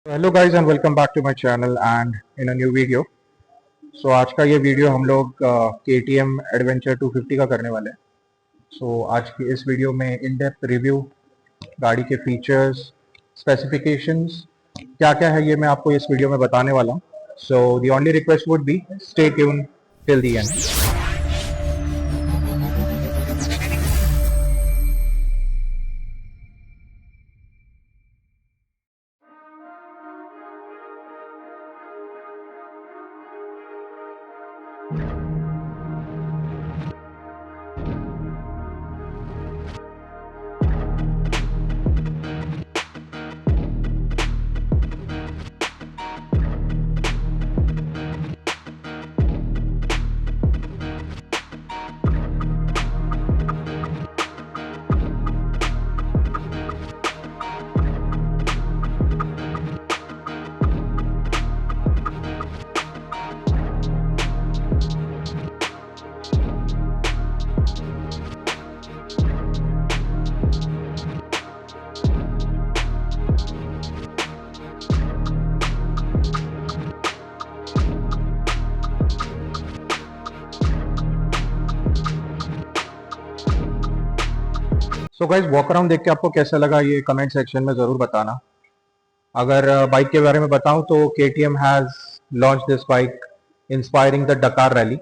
Hello guys and welcome back to my channel and in a new video. So आज का ये video हम लोग KTM एडवेंचर 250 का करने वाले हैं। सो आज की इस वीडियो में इन डेप्थ रिव्यू, गाड़ी के फीचर्स, स्पेसिफिकेशंस क्या क्या है ये मैं आपको इस वीडियो में बताने वाला हूँ। So the only request would be stay tune till the end. So guys walk around देख के आपको कैसा लगा ये कमेंट सेक्शन में ज़रूर बताना। अगर बाइक के बारे में बताऊं तो KTM has launch this bike inspiring the डकार रैली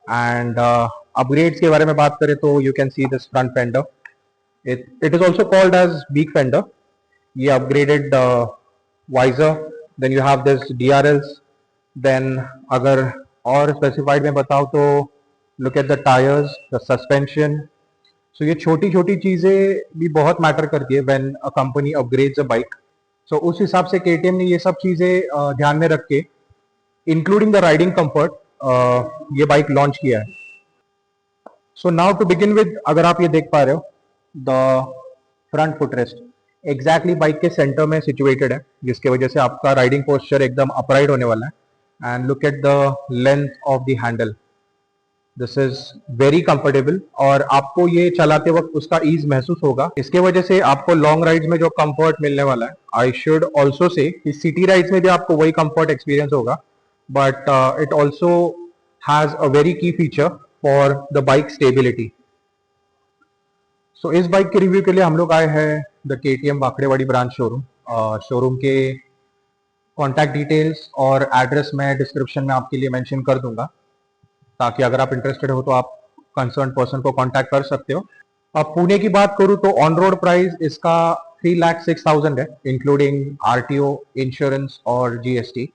एंड अपग्रेड्स के बारे में बात करें तो you can see this front fender, it is also called as beak fender. ये upgraded visor, then you have this DRLs, then अगर और specified में बताऊं तो look at the tires, the suspension. So ये छोटी छोटी चीज़ें भी बहुत मैटर करती है when a company upgrades a bike. So उस हिसाब से KTM ने ये सब चीज़ें ध्यान में रख के इंक्लूडिंग द राइडिंग कंफर्ट ये बाइक लॉन्च किया है। So now to begin with, अगर आप ये देख पा रहे हो the front footrest exactly bike के सेंटर में सिचुएटेड है, जिसके वजह से आपका राइडिंग पोस्चर एकदम अपराइट होने वाला है। And look at the length of the handle, this is very comfortable और आपको ये चलाते वक्त उसका ईज महसूस होगा। इसके वजह से आपको लॉन्ग राइड्स में जो कंफर्ट मिलने वाला है, आई शुड ऑल्सो से कि सिटी राइड्स में भी आपको वही कंफर्ट एक्सपीरियंस होगा, but it also has a very key feature for the bike stability. So इस बाइक के रिव्यू के लिए हम लोग आए हैं the KTM Wakdewadi branch showroom. Showroom के कॉन्टैक्ट डिटेल्स और एड्रेस मैं डिस्क्रिप्शन में आपके लिए मेंशन कर दूंगा, ताकि अगर आप इंटरेस्टेड हो तो आप कंसर्न पर्सन को कांटेक्ट कर सकते हो। अब पुणे की बात करूं तो ऑन रोड प्राइस इसका 3,06,000 है, इंक्लूडिंग RTO, इंश्योरेंस और GST।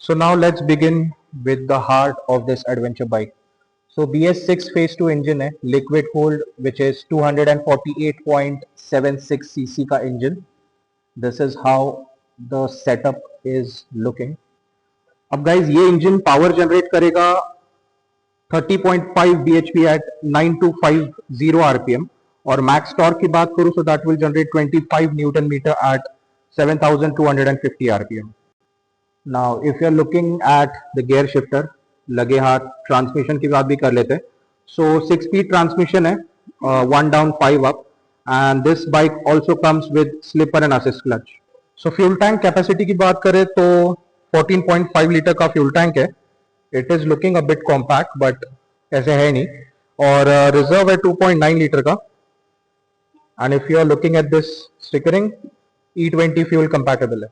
So now let's begin with the heart of this adventure bike. So BS6 phase 2 engine है, liquid cooled which is 248.76 cc का engine. This is how the setup is looking. अब guys ये engine power generate करेगा 30.5 bhp at 9250 RPM, और max torque की बात करूं तो that will generate 25 newton meter at 7250 RPM। Now if you are looking at the gear shifter, लगे हाथ ट्रांसमिशन की बात भी कर लेते हैं। सो 6 स्पीड ट्रांसमिशन है, 1 down 5 up, and this bike also comes with slipper and assist clutch. So fuel tank capacity की बात करें तो 14.5 लीटर का फ्यूल टैंक है। It is looking a bit compact but ऐसे है नहीं, और रिजर्व है 2.9 लीटर का। And if you are looking at this stickering, E20 fuel compatible है।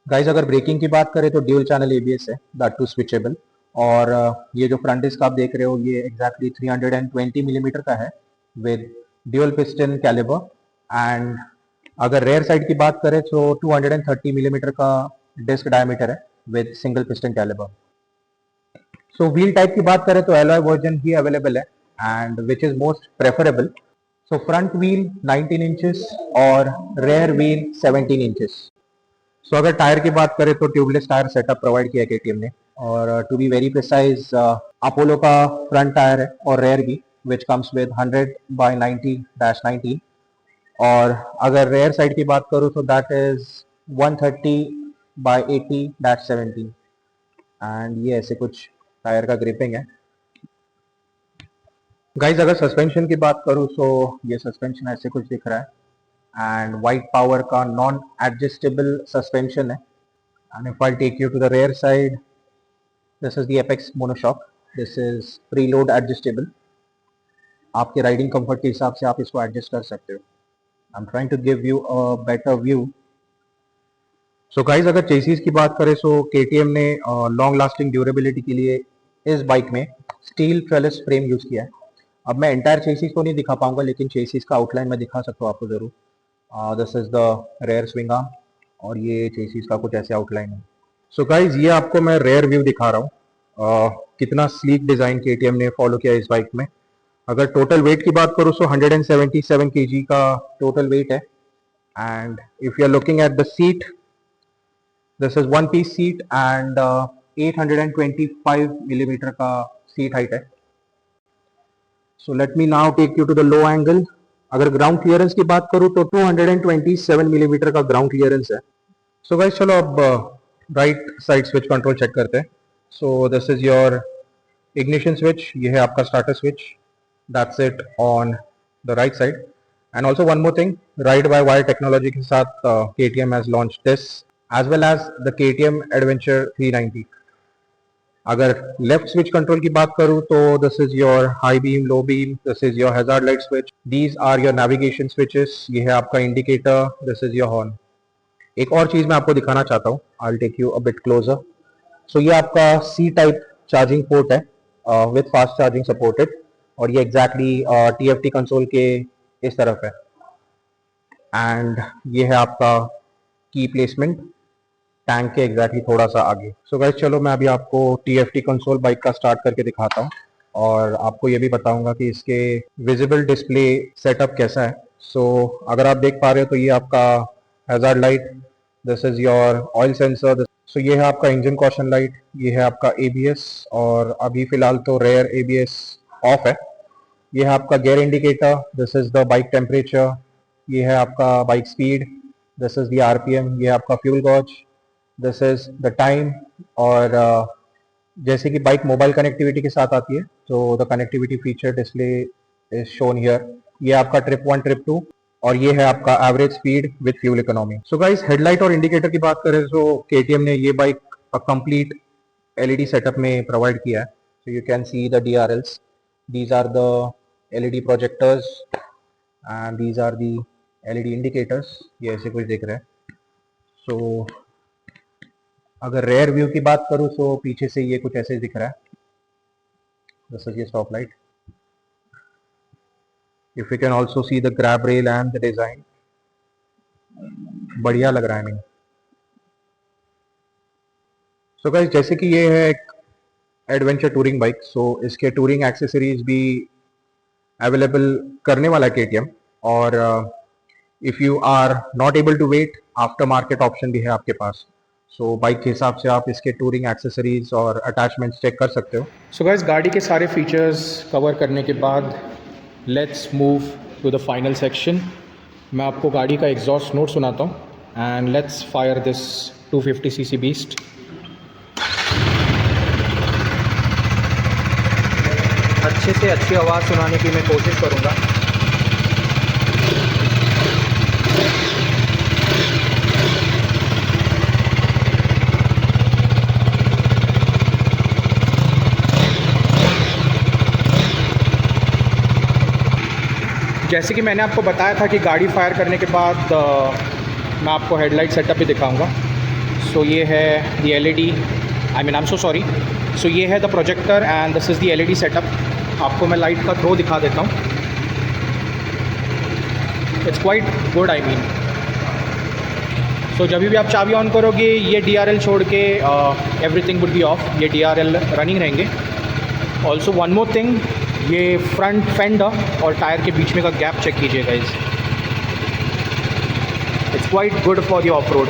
गाइज अगर ब्रेकिंग की बात करें तो ड्यूल चैनल ABS है, दैट टू स्विचेबल, और ये जो फ्रंट डिस्क आप देख रहे हो ये एग्जैक्टली 320 मिलीमीटर का है with dual piston caliper. And अगर रेयर साइड की बात करें तो 230 मिलीमीटर का डिस्क डायमीटर है with single piston caliper. So wheel type की बात करें तो एलॉय वर्जन ही अवेलेबल है and which is most preferable. So front wheel 19 inches और रेयर व्हील 17 इंचेस। सो अगर टायर की बात करें तो ट्यूबलेस टायर सेटअप प्रोवाइड किया है KTM ने, और to be very precise Apollo का फ्रंट टायर है और रेयर भी, विच कम्स विद 100/90-19। और अगर रेयर साइड की बात करूँ तो दैट इज 130/80-70। एंड ये ऐसे कुछ टायर का ग्रिपिंग है। गाइज अगर सस्पेंशन की बात करूँ तो ये सस्पेंशन ऐसे कुछ दिख रहा है, एंड वाइट पावर का नॉन एडजस्टेबल सस्पेंशन है. And if I take you to the rear side, this is the apex monoshock. This is preload adjustable. आपके राइडिंग कंफर्ट के हिसाब से आप इसको एडजस्ट कर सकते हो. I am trying to give you a better view. So guys, अगर चेसिस की बात करें सो KTM ने लॉन्ग लास्टिंग ड्यूरेबिलिटी के लिए इस बाइक में स्टील ट्रेलिस फ्रेम यूज किया है. अब मैं एंटायर चेसिस तो नहीं दिखा पाऊंगा, लेकिन चेसिस का आउटलाइन मैं दिखा सकता हूँ आपको जरूर. This is the rear swing arm और ये चेसिस का कुछ ऐसे आउटलाइन है. सो गाइज, ये आपको मैं रेयर व्यू दिखा रहा हूँ. कितना स्लीक डिजाइन KTM ने फॉलो किया इस बाइक में. अगर टोटल वेट की बात करूँ तो 177 kg का टोटल वेट है. And if you are looking at the seat, this is one piece seat and 825 millimetre का सीट हाइट है. So let me now take you to the low angle. अगर ground clearance की बात करूँ तो 227 millimetre का ground clearance है. सो guys, चलो अब right side switch control check करते हैं. So this is your ignition switch. ये है आपका starter switch. That's it on the right side. And also one more thing, ride by wire technology के साथ KTM has launched this as well as the KTM Adventure 390. अगर left switch control की बात करूं तो this is your high beam, low beam, this is your hazard light switch, these are your navigation switches. ये है आपका indicator, this is your horn. एक और चीज मैं आपको दिखाना चाहता हूँ. I will take you a bit closer. So ये आपका C टाइप चार्जिंग पोर्ट है विद फास्ट चार्जिंग सपोर्टेड, और ये एग्जैक्टली TFT कंसोल के इस तरफ है. एंड ये है आपका की प्लेसमेंट टैंक के एग्जैक्टली थोड़ा सा आगे. सो गाइस, चलो मैं अभी आपको TFT कंसोल बाइक का स्टार्ट करके दिखाता हूँ और आपको ये भी बताऊंगा कि इसके विजिबल डिस्प्ले सेटअप कैसा है. सो अगर आप देख पा रहे हो तो ये आपका hazard light, this is your oil sensor. So ये है आपका इंजन कॉशन लाइट, ये है आपका ABS, और अभी फिलहाल तो रेयर ABS ऑफ है. ये है आपका gear indicator, this is the bike temperature. ये है आपका bike speed, this is the RPM. ये है आपका fuel gauge, this is the time. और जैसे कि बाइक मोबाइल कनेक्टिविटी के साथ आती है तो the connectivity feature display is shown here. ये आपका ट्रिप 1, ट्रिप 2, और ये है आपका average speed with fuel economy. So guys, headlight और इंडिकेटर की बात करें तो KTM ने ये बाइक कंप्लीट LED सेटअप में प्रोवाइड किया है. So you can see the DRLs. These are the LED projectors and these are the LED indicators. ये ऐसे कुछ दिख रहा है. सो अगर रेयर व्यू की बात करूं तो पीछे से ये कुछ ऐसे दिख रहा है. दिस इज ये stop light. If you can also see the grab rail and the design, बढ़िया लग रहा है. नहीं, सो गाइस, जैसे कि ये है एक एडवेंचर टूरिंग बाइक, सो इसके टूरिंग एक्सेसरीज भी अवेलेबल करने वाला है KTM. और if you are not able to wait, aftermarket option भी है आपके पास. सो बाइक के हिसाब से आप इसके टूरिंग एक्सेसरीज और अटैचमेंट्स चेक कर सकते हो. सो गाइस, गाड़ी के सारे फीचर्स कवर करने के बाद let's move to the final section. मैं आपको गाड़ी का एग्जॉस्ट नोट सुनाता हूँ and let's fire this 250cc beast. अच्छे से अच्छी आवाज़ सुनाने की मैं कोशिश करूँगा. जैसे कि मैंने आपको बताया था कि गाड़ी फायर करने के बाद मैं आपको हेडलाइट सेटअप भी दिखाऊंगा. सो ये है the LED, I am so sorry. So ये है the projector and this is the LED setup. आपको मैं लाइट का थ्रो दिखा देता हूँ. It's quite good, I mean. So जब भी आप चाबी ऑन करोगे ये DRL छोड़ के एवरीथिंग वुड बी ऑफ. ये DRL रनिंग रहेंगे. ऑल्सो वन मोर थिंग, ये फ्रंट फेंडर और टायर के बीच में का गैप चेक कीजिएगा. It's quite good for the of road.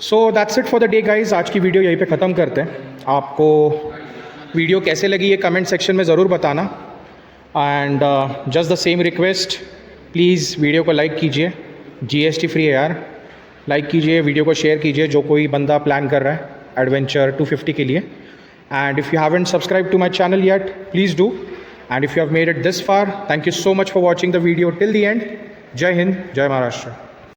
So that's it for the day guys. आज की वीडियो यहीं पे ख़त्म करते हैं. आपको वीडियो कैसे लगी ये कमेंट सेक्शन में ज़रूर बताना. And just the same request, please video को लाइक कीजिए. GST फ्री है यार. लाइक कीजिए, वीडियो को शेयर कीजिए जो कोई बंदा प्लान कर रहा है एडवेंचर 250 के लिए. And if you haven't subscribed to my channel yet, please do. And if you have made it this far, thank you so much for watching the video till the end. जय हिंद, जय महाराष्ट्र.